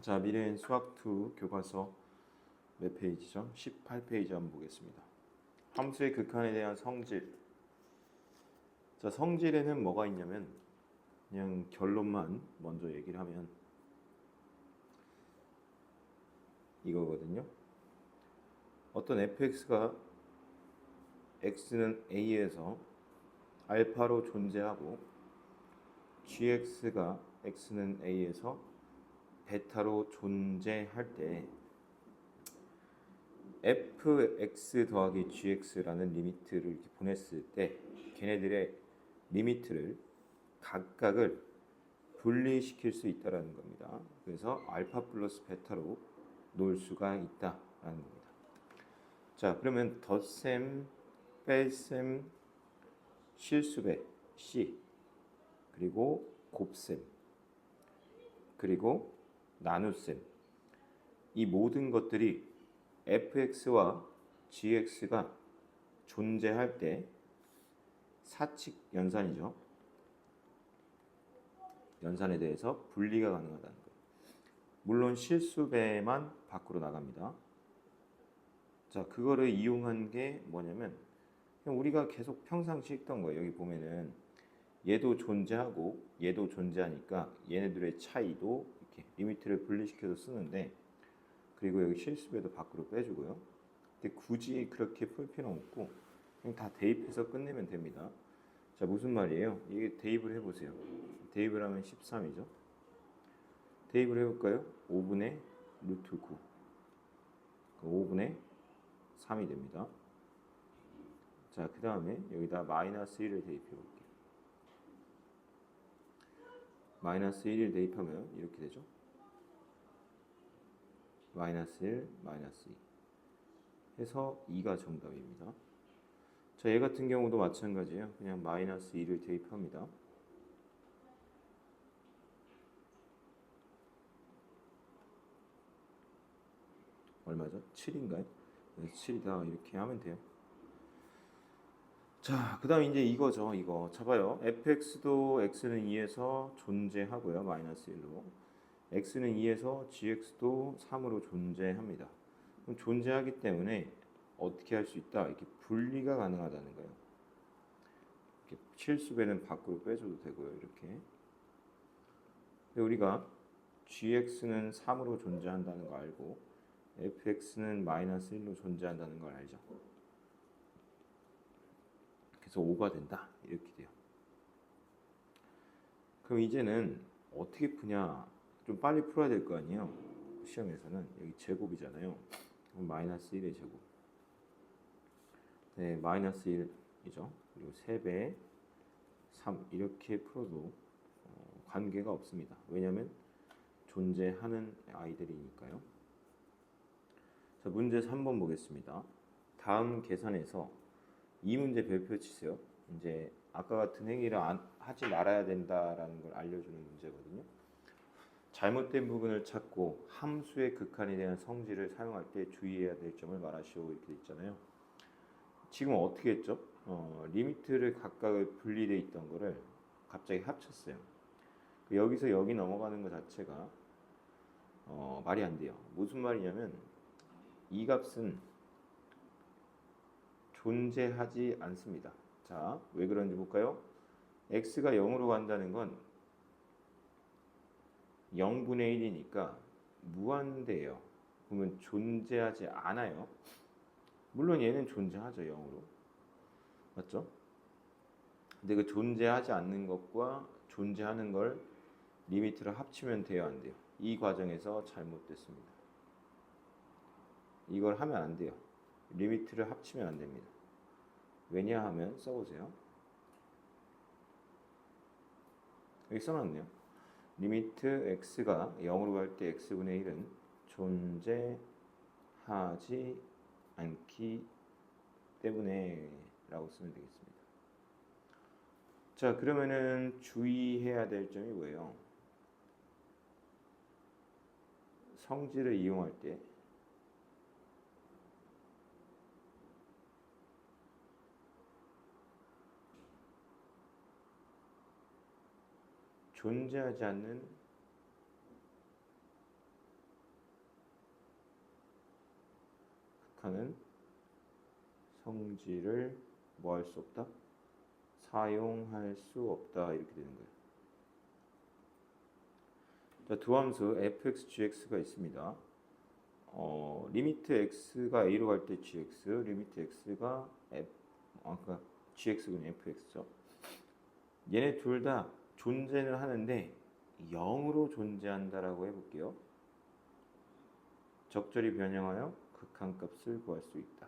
자, 미래엔 수학2 교과서 몇 페이지죠? 18페이지 한번 보겠습니다. 함수의 극한에 대한 성질. 자, 성질에는 뭐가 있냐면 그냥 결론만 먼저 얘기를 하면 이거거든요. 어떤 fx가 x는 a에서 알파로 존재하고 gx가 x는 a에서 베타로 존재할 때 fx 더하기 gx라는 리미트를 이렇게 보냈을 때 걔네들의 리미트를 각각을 분리시킬 수 있다라는 겁니다. 그래서 알파 플러스 베타로 놓을 수가 있다라는 겁니다. 자, 그러면 덧셈, 뺄셈, 실수배 C, 그리고 곱셈, 그리고 나눗셈, 이 모든 것들이 fx와 gx가 존재할 때 사칙 연산이죠. 연산에 대해서 분리가 가능하다는 거예요. 물론 실수배만 밖으로 나갑니다. 자, 그거를 이용한 게 뭐냐면 그냥 우리가 계속 평상시 했던 거예요. 여기 보면은 얘도 존재하고 얘도 존재하니까 얘네들의 차이도 이렇게 리미트를 분리시켜서 쓰는데, 그리고 여기 실수배도 밖으로 빼주고요. 근데 굳이 그렇게 풀 필요는 없고 그냥 다 대입해서 끝내면 됩니다. 자, 무슨 말이에요? 이게 대입을 해보세요. 대입을 하면 13이죠. 대입을 해볼까요? 5분의 루트 9. 5분의 3이 됩니다. 자, 그 다음에 여기다 마이너스 1을 대입해 볼게요. 마이너스 1을 대입하면 이렇게 되죠. 마이너스 1, 마이너스 2 해서 2가 정답입니다. 자, 얘 같은 경우도 마찬가지예요. 그냥 마이너스 2를 대입합니다. 얼마죠? 7인가요? 네, 7이다 이렇게 하면 돼요. 자, 그 다음 이제 이거죠. 이거 잡아요. fx도 x는 2에서 존재하고요. 마이너스 1로. x는 2에서 gx도 3으로 존재합니다. 그럼 존재하기 때문에 어떻게 할 수 있다? 이렇게 분리가 가능하다는 거예요. 이렇게 실수배는 밖으로 빼줘도 되고요. 이렇게. 근데 우리가 gx는 3으로 존재한다는 거 알고 fx는 마이너스 1로 존재한다는 걸 알죠. 그래서 5가 된다. 이렇게 돼요. 그럼 이제는 어떻게 푸냐? 좀 빨리 풀어야 될 거 아니에요. 시험에서는 여기 제곱이잖아요. 그럼 마이너스 1의 제곱. 네, 마이너스 1이죠. 그리고 3배 3 이렇게 풀어도 관계가 없습니다. 왜냐하면 존재하는 아이들이니까요. 자, 문제 3번 보겠습니다. 다음 계산에서 이 문제 별표 치세요. 이제 아까 같은 행위를 하지 말아야 된다라는 걸 알려주는 문제거든요. 잘못된 부분을 찾고 함수의 극한에 대한 성질을 사용할 때 주의해야 될 점을 말하시오 이렇게 돼 있잖아요. 지금 어떻게 했죠? 리미트를 각각을 분리돼 있던 거를 갑자기 합쳤어요. 여기서 여기 넘어가는 것 자체가 말이 안 돼요. 무슨 말이냐면 이 값은 존재하지 않습니다. 자, 왜 그런지 볼까요? x가 0으로 간다는 건 0분의 1이니까 무한대예요. 그러면 존재하지 않아요. 물론 얘는 존재하죠, 0으로. 맞죠? 근데 그 존재하지 않는 것과 존재하는 걸 리미트를 합치면 돼요, 안 돼요? 이 과정에서 잘못됐습니다. 이걸 하면 안 돼요. 리미트를 합치면 안 됩니다. 왜냐하면 써보세요. 여기 써놨네요. 리미트 x가 0으로 갈 때 x분의 1은 존재하지 않기 때문에 라고 쓰면 되겠습니다. 자, 그러면은 주의해야 될 점이 뭐예요? 성질을 이용할 때 존재하지 않는 생각하는 성질을 뭐 할 수 없다? 사용할 수 없다. 이렇게 되는 거예요. 자, 두 함수 fx, gx가 있습니다. 리미트 x가 a로 갈 때 gx, 리미트 x가 그러니까 gx군 fx죠. 얘네 둘 다 존재는 하는데 0으로 존재한다라고 해볼게요. 적절히 변형하여 극한값을 구할 수 있다.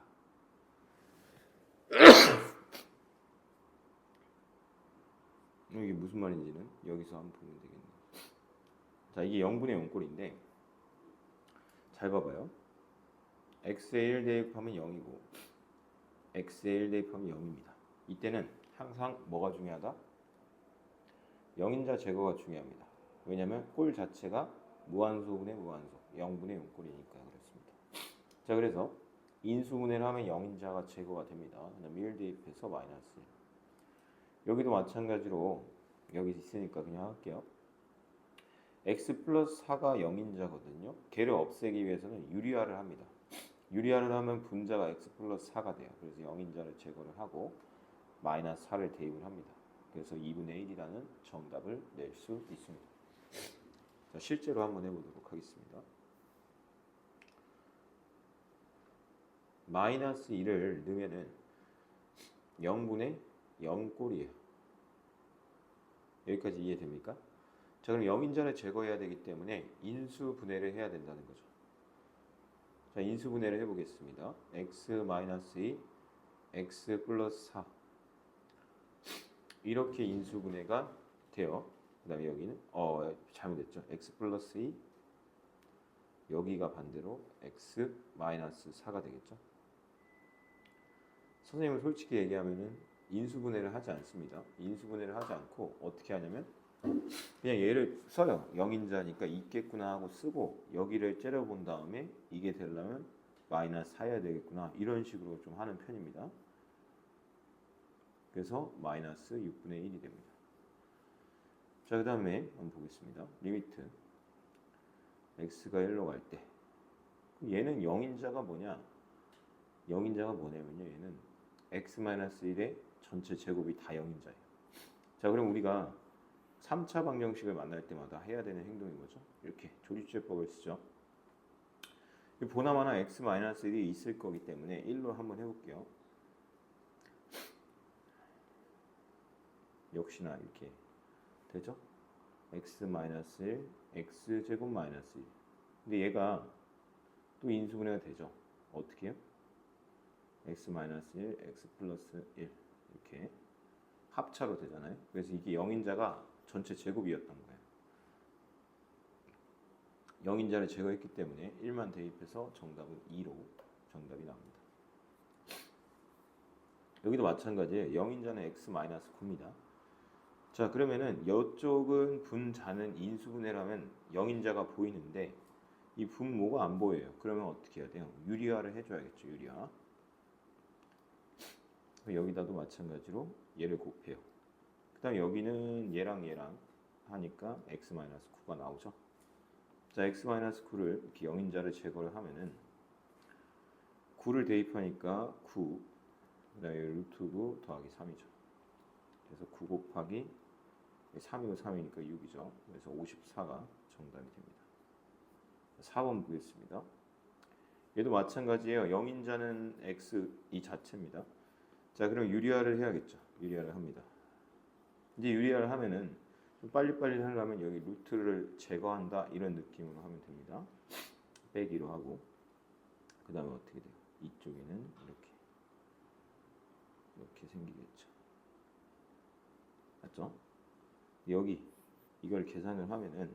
이게 무슨 말인지는 여기서 한번 보면 되겠네요. 자, 이게 0분의 0꼴인데 잘 봐봐요. x에 1 대입하면 0이고 x에 1 대입하면 0입니다. 이때는 항상 뭐가 중요하다? 영인자 제거가 중요합니다. 왜냐하면 꼴 자체가 무한소분의 무한소 0분의 0꼴이니까 그렇습니다. 자, 그래서 인수분해를 하면 영인자가 제거가 됩니다. 그다음에 1 대입해서 마이너스 1. 여기도 마찬가지로 여기 있으니까 그냥 할게요. x 플러스 4가 영인자거든요. 걔를 없애기 위해서는 유리화를 합니다. 유리화를 하면 분자가 x 플러스 4가 돼요. 그래서 영인자를 제거를 하고 마이너스 4를 대입을 합니다. 그래서 2분의 1이라는 정답을 낼 수 있습니다. 자, 실제로 한번 해보도록 하겠습니다. 마이너스 1을 넣으면은 0분의 0꼴이에요. 여기까지 이해됩니까? 자, 그럼 영인자를 제거해야 되기 때문에 인수분해를 해야 된다는 거죠. 자, 인수분해를 해보겠습니다. x-2, x 플러스 4 이렇게 인수분해가 돼요. 그 다음에 여기는 잘못됐죠. x 플러스 2 여기가 반대로 x 마이너스 4가 되겠죠. 선생님은 솔직히 얘기하면은 인수분해를 하지 않습니다. 인수분해를 하지 않고 어떻게 하냐면 그냥 얘를 써요. 영인자니까 있겠구나 하고 쓰고 여기를 째려본 다음에 이게 되려면 마이너스 4여야 되겠구나 이런 식으로 좀 하는 편입니다. 그래서 마이너스 6분의 1이 됩니다. 자, 그 다음에 한번 보겠습니다. 리미트 x가 1로 갈 때 얘는 영인자가 뭐냐? 영인자가 뭐냐면요. 얘는 x-1의 전체 제곱이 다 영인자예요. 자, 그럼 우리가 3차 방정식을 만날 때마다 해야 되는 행동이 뭐죠? 이렇게 조립제법을 쓰죠. 보나마나 x-1이 있을 거기 때문에 1로 한번 해볼게요. 역시나 이렇게 되죠? x-1, x제곱 마이너스 1. 근데 얘가 또 인수분해가 되죠. 어떻게 해요? x-1, x 플러스 1 이렇게 합차로 되잖아요. 그래서 이게 영인자가 전체 제곱이었던 거예요. 영인자를 제거했기 때문에 1만 대입해서 정답은 2로 정답이 나옵니다. 여기도 마찬가지예요. 영인자는 x-9입니다. 자, 그러면은 이쪽은 분자는 인수분해라면 영인자가 보이는데 이 분모가 안 보여요. 그러면 어떻게 해야 돼요? 유리화를 해줘야겠죠. 유리화. 여기다도 마찬가지로 얘를 곱해요. 그 다음에 여기는 얘랑 하니까 x-9가 나오죠. 자, x-9를 이렇게 영인자를 제거를 하면은 9를 대입하니까 9, 그 다음에 루트 9 더하기 3이죠. 그래서 9 곱하기 3이고 3이니까 6이죠. 그래서 54가 정답이 됩니다. 4번 보겠습니다. 얘도 마찬가지예요. 영인자는 x 이 자체입니다. 자, 그럼 유리화를 해야겠죠. 유리화를 합니다. 이제 유리화를 하면은 좀 빨리빨리 하려면 여기 루트를 제거한다 이런 느낌으로 하면 됩니다. 빼기로 하고 그 다음에 어떻게 돼요? 이쪽에는 이렇게 생기겠죠. 맞죠? 여기 이걸 계산을 하면은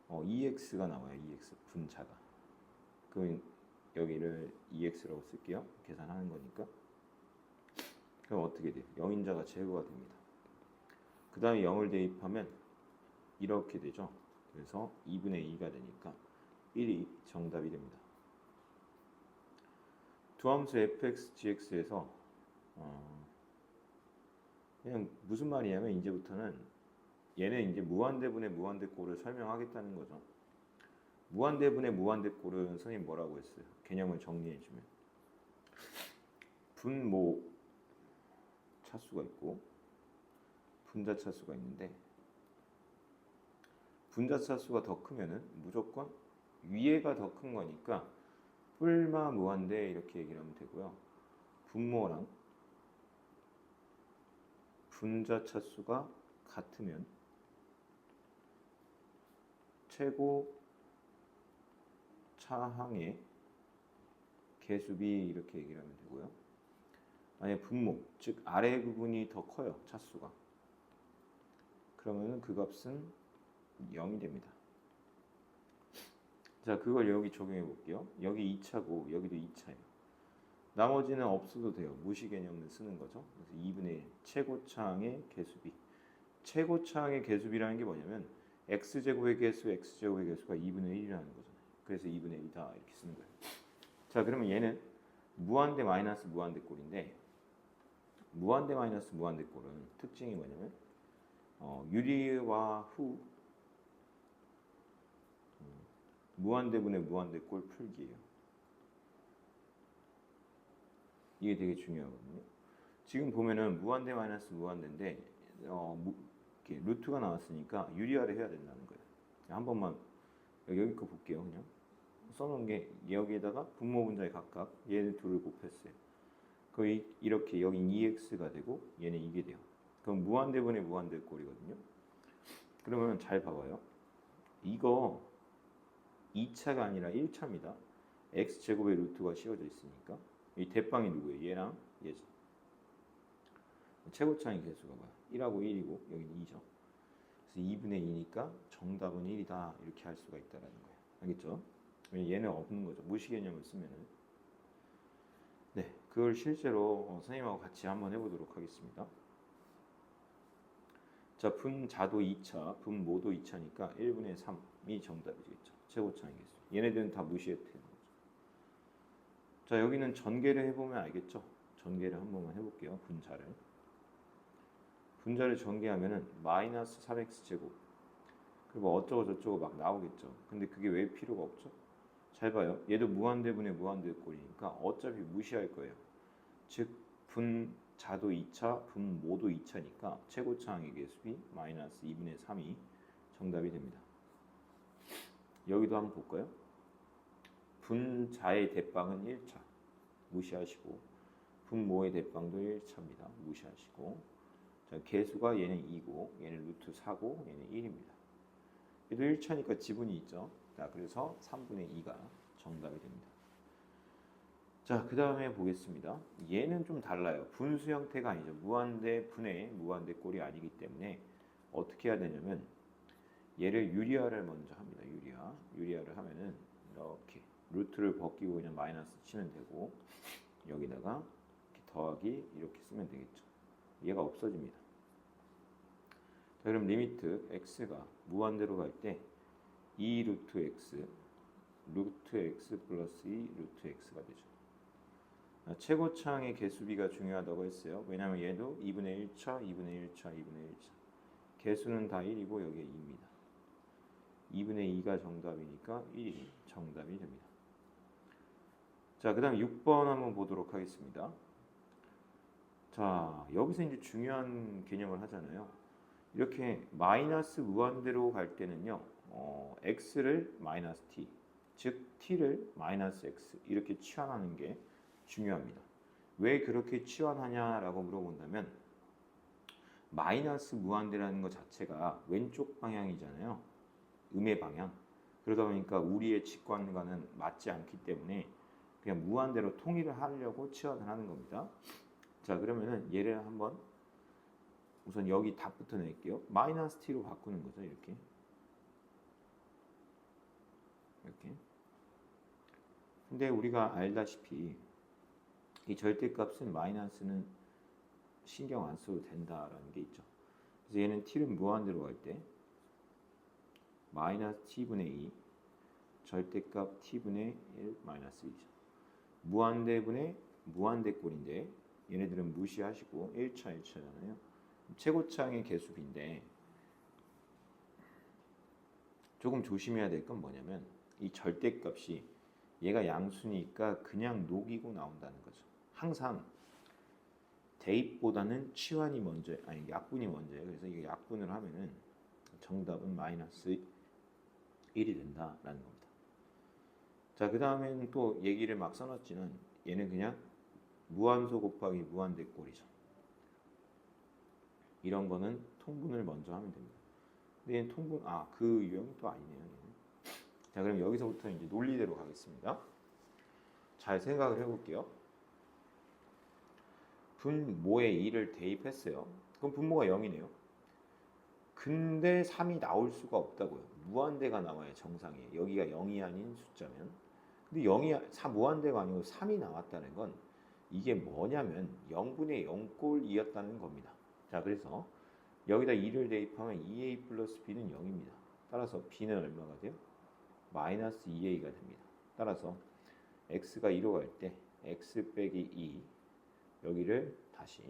2x가 나와요. 2x 분자가. 그럼 여기를 2x라고 쓸게요. 계산하는 거니까. 그럼 어떻게 돼요? 영인자가 제거가 됩니다. 그 다음에 0을 대입하면 이렇게 되죠. 그래서 2분의 2가 되니까 1이 정답이 됩니다. 두 함수 fx, gx에서 그냥 무슨 말이냐면 이제부터는 얘는 이제 무한대분의 무한대꼴을 설명하겠다는 거죠. 무한대분의 무한대꼴은 선생님 뭐라고 했어요? 개념을 정리해주면 분모 차수가 있고 분자 차수가 있는데 분자 차수가 더 크면은 무조건 위에가 더 큰 거니까 뿔마 무한대 이렇게 얘기를 하면 되고요. 분모랑 분자 차수가 같으면 최고 차항의 개수비 이렇게 얘기를 하면 되고요. 만약 분모, 즉 아래 부분이 더 커요. 차수가. 그러면 그 값은 0이 됩니다. 자, 그걸 여기 적용해 볼게요. 여기 2차고 여기도 2차예요. 나머지는 없어도 돼요. 무시 개념을 쓰는 거죠. 그래서 2분의 1 최고차항의 개수비. 최고차항의 개수비라는 게 뭐냐면 x제곱의 개수, x제곱의 개수가 2분의 1이라는 거잖아요. 그래서 2분의 1이다 이렇게 쓰는 거예요. 자, 그러면 얘는 무한대 마이너스 무한대 꼴인데 무한대 마이너스 무한대 꼴은 특징이 뭐냐면 유리와 후 무한대분의 무한대꼴 풀기예요. 이게 되게 중요하거든요. 지금 보면은 무한대 마이너스 무한대인데 이렇게 루트가 나왔으니까 유리화를 해야 된다는 거예요. 한 번만 여기 거 볼게요. 그냥 써놓은 게 여기에다가 분모 분자에 각각 얘네 둘을 곱했어요. 거의 이렇게 여긴 2x가 되고 얘는 이게 돼요. 그럼 무한대분의 무한대꼴이거든요. 그러면 잘 봐봐요. 이거 2차가 아니라 1차입니다. x제곱의 루트가 씌워져 있으니까 이 대빵이 누구예요? 얘랑 얘죠. 최고차항의 개수가 뭐야? 1하고 1이고 여기는 2죠. 그래서 2분의 2니까 정답은 1이다 이렇게 할 수가 있다는 거예요. 알겠죠? 얘는 없는 거죠. 무시 개념을 쓰면은. 네, 그걸 실제로 선생님하고 같이 한번 해보도록 하겠습니다. 자, 분자도 2차, 분모도 2차니까 1분의 3이 정답이겠죠. 최고차항의 개수. 얘네들은 다 무시해도 되는 거죠. 자, 여기는 전개를 해보면 알겠죠. 전개를 한 번만 해볼게요. 분자를 전개하면은 마이너스 3x제곱 그리고 어쩌고 저쩌고 막 나오겠죠. 근데 그게 왜 필요가 없죠? 잘 봐요. 얘도 무한대분의 무한대꼴이니까 어차피 무시할 거예요. 즉 분자도 2차, 분모도 2차니까 최고차항의 개수비 마이너스 2분의 3이 정답이 됩니다. 여기도 한번 볼까요? 분자의 대빵은 1차 무시하시고 분모의 대빵도 1차입니다. 무시하시고 자, 개수가 얘는 2고 얘는 루트 4고 얘는 1입니다. 얘도 1차니까 지분이 있죠. 자, 그래서 3분의 2가 정답이 됩니다. 자, 그 다음에 보겠습니다. 얘는 좀 달라요. 분수 형태가 아니죠. 무한대 분의 무한대 꼴이 아니기 때문에 어떻게 해야 되냐면 얘를 유리화를 먼저 합니다. 유리화를 하면은 이렇게 루트를 벗기고 그냥 마이너스 치면 되고 여기다가 이렇게 더하기 이렇게 쓰면 되겠죠. 얘가 없어집니다. 자, 그럼 리미트 x가 무한대로 갈 때 2 루트 x 루트 x 플러스 2 루트 x가 되죠. 최고차항의 개수비가 중요하다고 했어요. 왜냐하면 얘도 2분의 1차, 2분의 1차, 2분의 1차 개수는 다 1이고 여기에 2입니다. 2분의 2가 정답이니까 1이 정답이 됩니다. 자, 그 다음 6번 한번 보도록 하겠습니다. 자, 여기서 이제 중요한 개념을 하잖아요. 이렇게 마이너스 무한대로 갈 때는요, x를 마이너스 t, 즉 t를 마이너스 x 이렇게 치환하는 게 중요합니다. 왜 그렇게 치환하냐라고 물어본다면 마이너스 무한대라는 것 자체가 왼쪽 방향이잖아요. 음의 방향. 그러다 보니까 우리의 직관과는 맞지 않기 때문에 그냥 무한대로 통일을 하려고 치환을 하는 겁니다. 자, 그러면은 얘를 한번 우선 여기 답부터 낼게요. 마이너스 t로 바꾸는 거죠. 이렇게. 근데 우리가 알다시피 이 절대값은 마이너스는 신경 안 써도 된다라는 게 있죠. 그래서 얘는 t를 무한대로 갈 때 마이너스 t분의 2 절대값 t분의 1 마이너스 2죠. 무한대분의 무한대꼴인데 얘네들은 무시하시고 1차잖아요. 최고차항의 개수비인데 조금 조심해야 될 건 뭐냐면 이 절대값이 얘가 양수니까 그냥 녹이고 나온다는 거죠. 항상 대입보다는 치환이 먼저, 아니 약분이 먼저예요. 그래서 이게 약분을 하면은 정답은 마이너스 1이 된다라는 겁니다. 자, 그 다음에는 또 얘기를 막 써놨지는 얘는 그냥 무한소 곱하기 무한대꼴이죠. 이런 거는 통분을 먼저 하면 됩니다. 근데 얘는 통분, 그 유형이 또 아니네요. 얘는. 자, 그럼 여기서부터 이제 논리대로 가겠습니다. 잘 생각을 해볼게요. 분모에 2를 대입했어요. 그럼 분모가 0이네요. 근데 3이 나올 수가 없다고요. 무한대가 나와야 정상이에요. 여기가 0이 아닌 숫자면. 근데 0이 무한대가 아니고 3이 나왔다는 건 이게 뭐냐면 0분의 0꼴이었다는 겁니다. 자, 그래서 여기다 2를 대입하면 2a 플러스 b는 0입니다. 따라서 b는 얼마가 돼요? 마이너스 2a가 됩니다. 따라서 x가 2로 갈 때 x 빼기 2 여기를 다시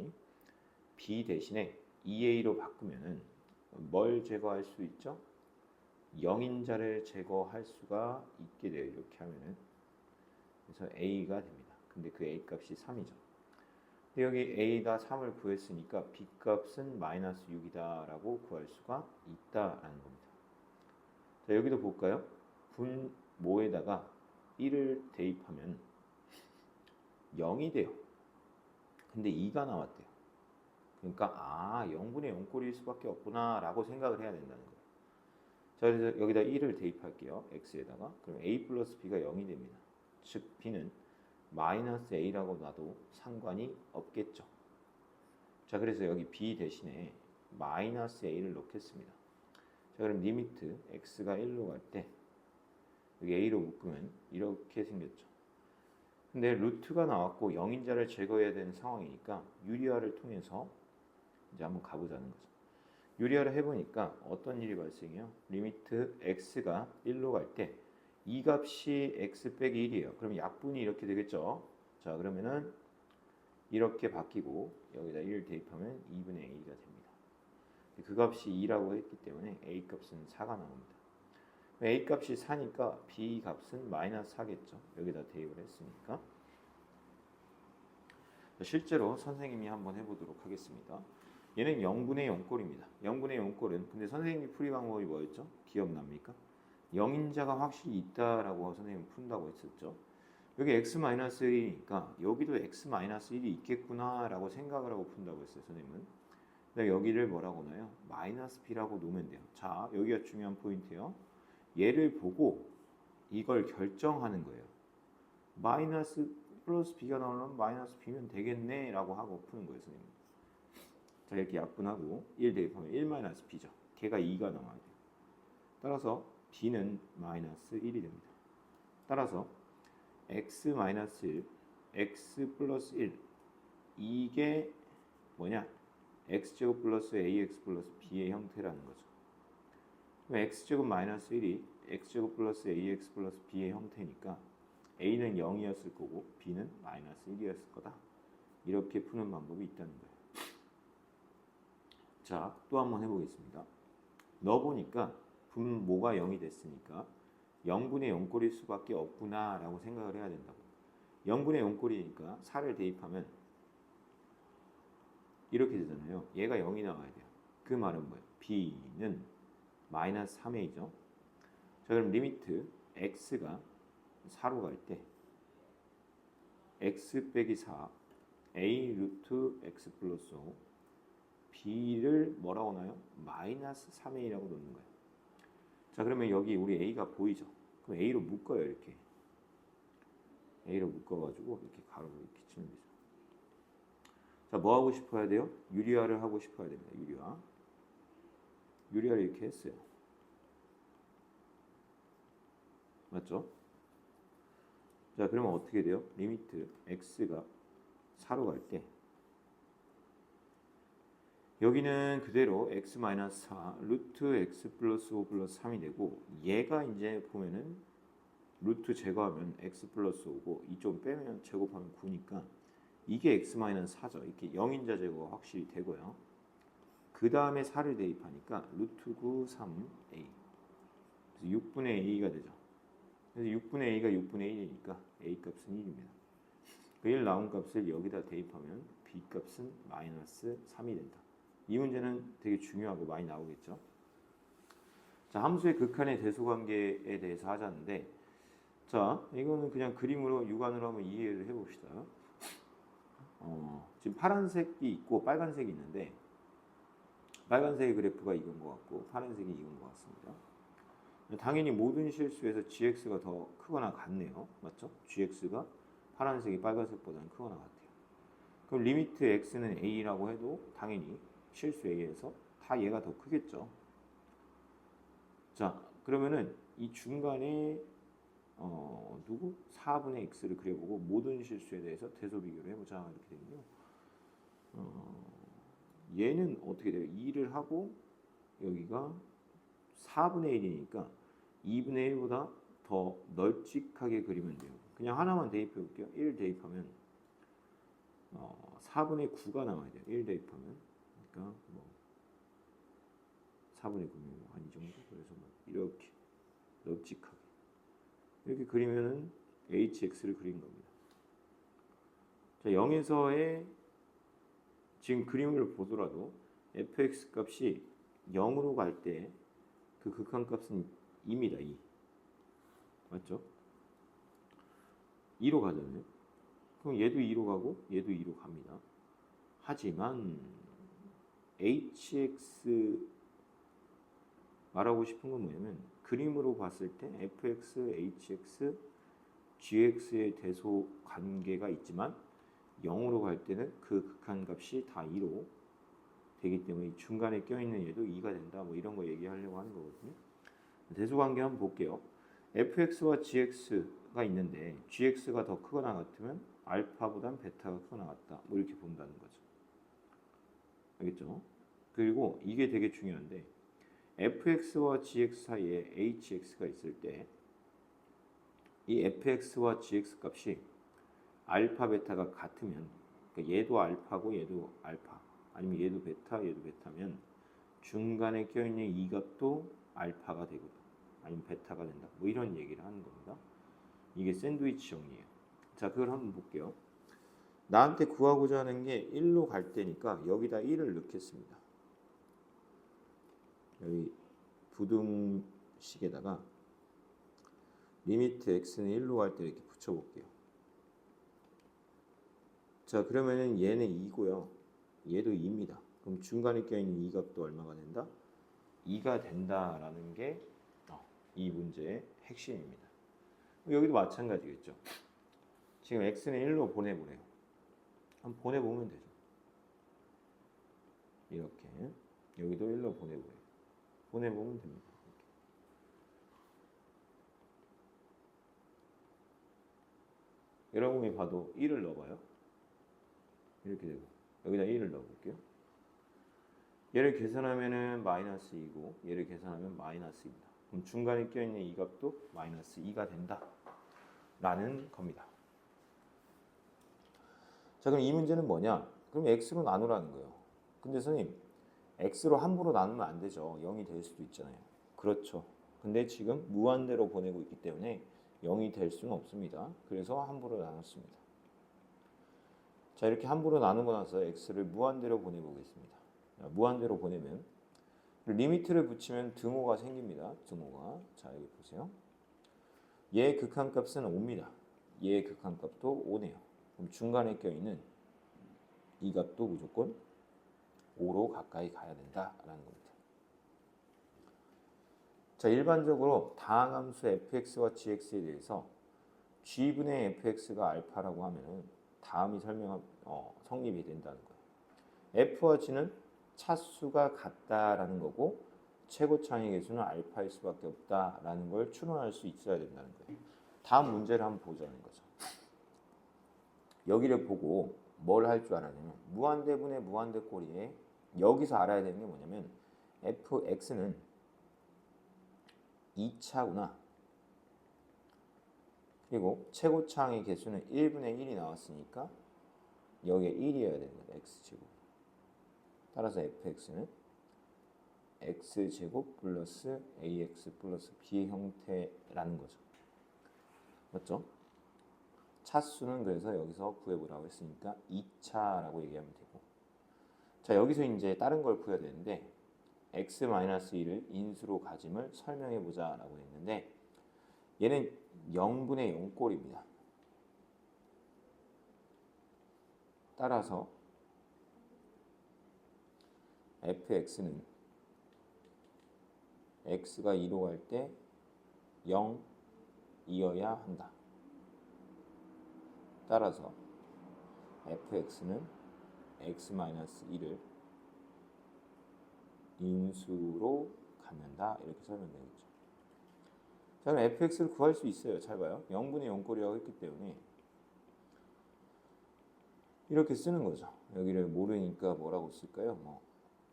b 대신에 2a로 바꾸면은 뭘 제거할 수 있죠? 0인자를 제거할 수가 있게 돼요. 이렇게 하면은. 그래서 a가 됩니다. 근데 그 a 값이 3이죠. 근데 여기 a가 3을 구했으니까 b 값은 마이너스 6이다 라고 구할 수가 있다라는 겁니다. 자, 여기도 볼까요? 분모에다가 1을 대입하면 0이 돼요. 근데 2가 나왔대요. 그러니까 0분의 0꼴일 수밖에 없구나 라고 생각을 해야 된다는 거예요. 자, 그래서 여기다 1을 대입할게요. x에다가. 그럼 a 플러스 b가 0이 됩니다. 즉 b는 마이너스 a라고 놔도 상관이 없겠죠. 자, 그래서 여기 b 대신에 마이너스 a를 넣겠습니다. 자, 그럼 리미트 x가 1로 갈 때 여기 a로 묶으면 이렇게 생겼죠. 근데 루트가 나왔고 0인자를 제거해야 되는 상황이니까 유리화를 통해서 이제 한번 가보자는 거죠. 유리화를 해보니까 어떤 일이 발생해요? 리미트 x가 1로 갈 때 이 값이 x 빼기 1이에요. 그럼 약분이 이렇게 되겠죠. 자, 그러면은 이렇게 바뀌고 여기다 1을 대입하면 2분의 a가 됩니다. 그 값이 2라고 했기 때문에 a 값은 4가 나옵니다. a 값이 4니까 b 값은 마이너스 4겠죠. 여기다 대입을 했으니까. 실제로 선생님이 한번 해보도록 하겠습니다. 얘는 0분의 0꼴입니다. 0분의 0꼴은 근데 선생님이 풀이 방법이 뭐였죠? 기억납니까? 0인자가 확실히 있다라고 선생님이 푼다고 했었죠. 여기 x-1이니까 여기도 x-1이 있겠구나 라고 생각을 하고 푼다고 했어요. 선생님은. 여기를 뭐라고 넣어요? 마이너스 b라고 놓으면 돼요. 자, 여기가 중요한 포인트예요. 얘를 보고 이걸 결정하는 거예요. 마이너스 플러스 b가 나오면 마이너스 b면 되겠네 라고 하고 푸는 거예요. 선생님. 자, 이렇게 약분하고 1 대입하면 1 마이너스 b죠. 걔가 2가 나와야 돼요. 따라서 b는 마이너스 1이 됩니다. 따라서 x 마이너스 1, x 플러스 1 이게 뭐냐? x제곱 플러스 ax 플러스 b의 형태라는 거죠. 그럼 x제곱 마이너스 1이 x제곱 플러스 ax 플러스 b의 형태니까 a는 0이었을 거고 b는 마이너스 1이었을 거다. 이렇게 푸는 방법이 있다는 거예요. 자, 또 한번 해보겠습니다. 넣어보니까 분모가 0이 됐으니까 0분의 0꼴일 수밖에 없구나 라고 생각을 해야 된다고. 0분의 0꼴이니까 4를 대입하면 이렇게 되잖아요. 얘가 0이 나와야 돼요. 그 말은 뭐예요? b는 마이너스 3a죠. 자, 그럼 리미트 x가 4로 갈 때 x 빼기 4 a 루트 x 플러스 5 b를 뭐라고 나요? 마이너스 3a라고 놓는 거예요. 자, 그러면 여기 우리 a가 보이죠? 그럼 a로 묶어요. 이렇게 a로 묶어가지고 이렇게 가로로 이렇게 치면 되죠. 자, 뭐 하고 싶어야 돼요? 유리화를 하고 싶어야 됩니다. 유리화를 이렇게 했어요. 맞죠? 자, 그러면 어떻게 돼요? 리미트 x가 4로 갈 때 여기는 그대로 x-4 루트 x 플러스 5 플러스 3이 되고 얘가 이제 보면은 루트 제거하면 x 플러스 5고 이쪽 빼면 제곱하면 9니까 이게 x-4죠. 이렇게 0인자 제거가 확실히 되고요. 그 다음에 4를 대입하니까 루트 9, 3a 그래서 6분의 a가 되죠. 그래서 6분의 a가 6분의 1이니까 a 값은 1입니다. 그 1 나온 값을 여기다 대입하면 b 값은 마이너스 3이 된다. 이 문제는 되게 중요하고 많이 나오겠죠. 자, 함수의 극한의 대소관계에 대해서 하자는데, 자, 이거는 그냥 그림으로 육안으로 한번 이해를 해봅시다. 지금 파란색이 있고 빨간색이 있는데, 빨간색의 그래프가 이건 것 같고 파란색이 이건 것 같습니다. 당연히 모든 실수에서 gx가 더 크거나 같네요. 맞죠? gx가 파란색이 빨간색보다는 크거나 같아요. 그럼 리미트 x는 a라고 해도 당연히 실수 a에서 다 얘가 더 크겠죠. 자, 그러면은 이 중간에 누구? 4분의 x를 그려보고 모든 실수에 대해서 대소 비교를 해보자 이렇게 되군요. 얘는 어떻게 돼요? 2를 하고 여기가 4분의 1이니까 2분의 1보다 더 널찍하게 그리면 돼요. 그냥 하나만 대입해 볼게요. 1 대입하면 4분의 9가 나와야 돼요. 1 대입하면. 그러니까 뭐 4분의 9면 한 이 정도. 그래서 이렇게 널찍하게 이렇게 그리면은 hx를 그린 겁니다. 자, 0에서의 지금 그림을 보더라도 fx 값이 0으로 갈 때 그 극한값은 2입니다. 2. 맞죠? 2로 가잖아요. 그럼 얘도 2로 가고 얘도 2로 갑니다. 하지만 hx 말하고 싶은 건 뭐냐면 그림으로 봤을 때 fx, hx, gx의 대소 관계가 있지만 0으로 갈 때는 그 극한값이 다 2로 되기 때문에 중간에 껴있는 얘도 2가 된다. 뭐 이런 거 얘기하려고 하는 거거든요. 대소관계 한번 볼게요. fx와 gx가 있는데 gx가 더 크거나 같으면 알파보단 베타가 크거나 같다. 뭐 이렇게 본다는 거죠. 알겠죠? 그리고 이게 되게 중요한데 fx와 gx 사이에 hx가 있을 때 이 fx와 gx 값이 알파 베타가 같으면 그러니까 얘도 알파고 얘도 알파 아니면 얘도 베타 얘도 베타면 중간에 껴있는 이 값도 알파가 되거든 아니면 베타가 된다 뭐 이런 얘기를 하는 겁니다. 이게 샌드위치 정리예요. 자, 그걸 한번 볼게요. 나한테 구하고자 하는 게 1로 갈 때니까 여기다 1을 넣겠습니다. 여기 부등식에다가 리미트 x는 1로 갈 때 이렇게 붙여볼게요. 자, 그러면은 얘는 2고요. 얘도 2입니다. 그럼 중간에 껴있는 이 값도 얼마가 된다? 2가 된다라는 게 이 문제의 핵심입니다. 여기도 마찬가지겠죠. 지금 x는 1로 보내보래요. 한번 보내보면 되죠. 이렇게 여기도 1로 보내보래요. 보내보면 됩니다. 여러분이 봐도 1을 넣어봐요. 이렇게 되고 여기다 1을 넣어볼게요. 얘를 계산하면은 마이너스 2고 얘를 계산하면 마이너스 2입니다. 그럼 중간에 껴있는 이 값도 마이너스 2가 된다 라는 겁니다. 자, 그럼 이 문제는 뭐냐? 그럼 x로 나누라는 거예요. 근데 선생님 x로 함부로 나누면 안 되죠. 0이 될 수도 있잖아요. 그렇죠. 근데 지금 무한대로 보내고 있기 때문에 0이 될 수는 없습니다. 그래서 함부로 나눴습니다. 자, 이렇게 함부로 나누고 나서 x를 무한대로 보내보겠습니다. 무한대로 보내면 리미트를 붙이면 등호가 생깁니다. 등호가. 자, 여기 보세요. 얘의 극한값은 5입니다. 얘의 극한값도 5네요. 그럼 중간에 껴있는 이 값도 무조건 5로 가까이 가야 된다라는 겁니다. 자, 일반적으로 다항함수 fx와 gx에 대해서 g분의 fx가 알파라고 하면은 다음이 성립이 된다는 거예요. f와 g는 차수가 같다라는 거고 최고차의 개수는 알파일 수밖에 없다라는 걸 추론할 수 있어야 된다는 거예요. 다음 문제를 한번 보자는 거죠. 여기를 보고 뭘 할 줄 알아야 되냐면 무한대분의 무한대꼴이에 여기서 알아야 되는 게 뭐냐면 fx는 2차구나. 그리고 최고차항의 개수는 1분의 1이 나왔으니까 여기에 1이어야 되는 거다. x제곱. 따라서 fx는 x제곱 플러스 ax 플러스 b의 형태라는 거죠. 맞죠? 차수는 그래서 여기서 구해보라고 했으니까 2차라고 얘기하면 되고. 자, 여기서 이제 다른 걸 구해야 되는데 x-1을 인수로 가짐을 설명해 보자라고 했는데 얘는 0분의 0꼴입니다. 따라서 fx는 x가 2로 갈 때 0이어야 한다. 따라서 fx는 x-1을 인수로 갖는다. 이렇게 설명되겠죠. 자, 그럼 fx를 구할 수 있어요. 잘 봐요. 0분의 0꼴이라고 했기 때문에 이렇게 쓰는 거죠. 여기를 모르니까 뭐라고 쓸까요? 뭐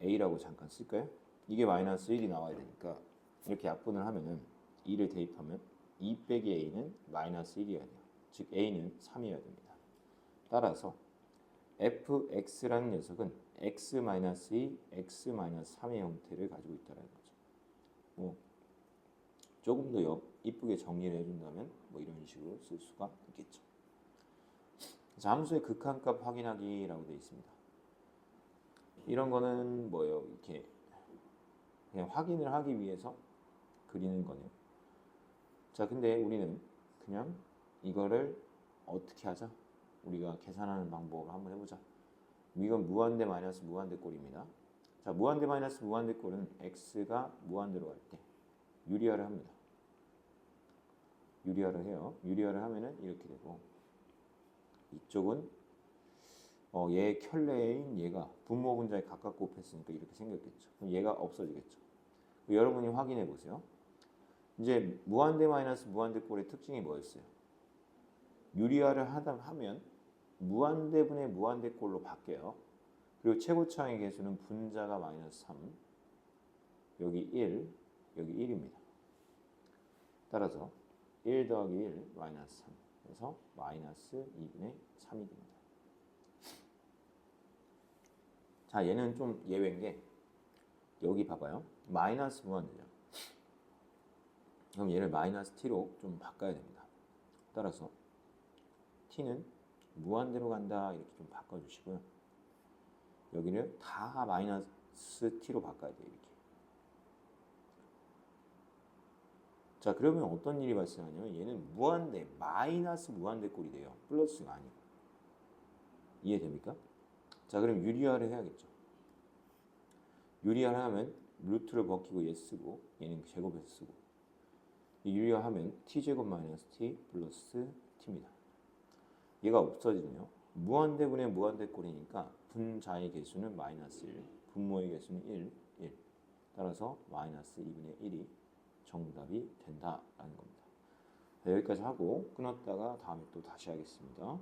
a라고 잠깐 쓸까요? 이게 마이너스 1이 나와야 되니까 이렇게 약분을 하면은 2를 대입하면 2 빼기 a는 마이너스 1이어야 돼요. 즉 a는 3이어야 됩니다. 따라서 fx라는 녀석은 x-2, x-3의 형태를 가지고 있다는 거죠. 뭐 조금 더 이쁘게 정리를 해준다면 뭐 이런 식으로 쓸 수가 있겠죠. 자, 함수의 극한값 확인하기라고 되어 있습니다. 이런 거는 뭐예요? 이렇게 그냥 확인을 하기 위해서 그리는 거네요. 자, 근데 우리는 그냥 이거를 어떻게 하자? 우리가 계산하는 방법을 한번 해보자. 이건 무한대 마이너스 무한대 꼴입니다. 자, 무한대 마이너스 무한대 꼴은 x가 무한대로 갈 때 유리화를 합니다. 유리화를 해요. 유리화를 하면은 이렇게 되고 이쪽은 얘 켤레인 얘가 분모 분자에 각각 곱했으니까 이렇게 생겼겠죠. 그럼 얘가 없어지겠죠. 여러분이 확인해 보세요. 이제 무한대 마이너스 무한대 꼴의 특징이 뭐였어요? 유리화를 하면 무한대분의 무한대꼴로 바뀌어요. 그리고 최고차항의 개수는 분자가 마이너스 3, 여기 1, 여기 1입니다. 따라서 1 더하기 1 마이너스 3, 그래서 마이너스 2분의 3이 됩니다. 자, 얘는 좀 예외인 게 여기 봐봐요. 마이너스 무한대죠. 그럼 얘를 마이너스 t로 좀 바꿔야 됩니다. 따라서 t는 무한대로 간다 이렇게 좀 바꿔주시고요. 여기를 다 마이너스 t로 바꿔야 돼요. 이렇게. 자, 그러면 어떤 일이 발생하냐면 얘는 무한대, 마이너스 무한대 꼴이 돼요. 플러스가 아니고. 이해됩니까? 자, 그럼 유리화를 해야겠죠. 유리화를 하면 루트를 벗기고 얘 쓰고 얘는 제곱해서 쓰고 유리화하면 t제곱 마이너스 t 플러스 t입니다. 얘가 없어지네요. 무한대분의 무한대꼴이니까 분자의 개수는 마이너스 1, 분모의 개수는 1, 1. 따라서 마이너스 2분의 1이 정답이 된다라는 겁니다. 여기까지 하고 끊었다가 다음에 또 다시 하겠습니다.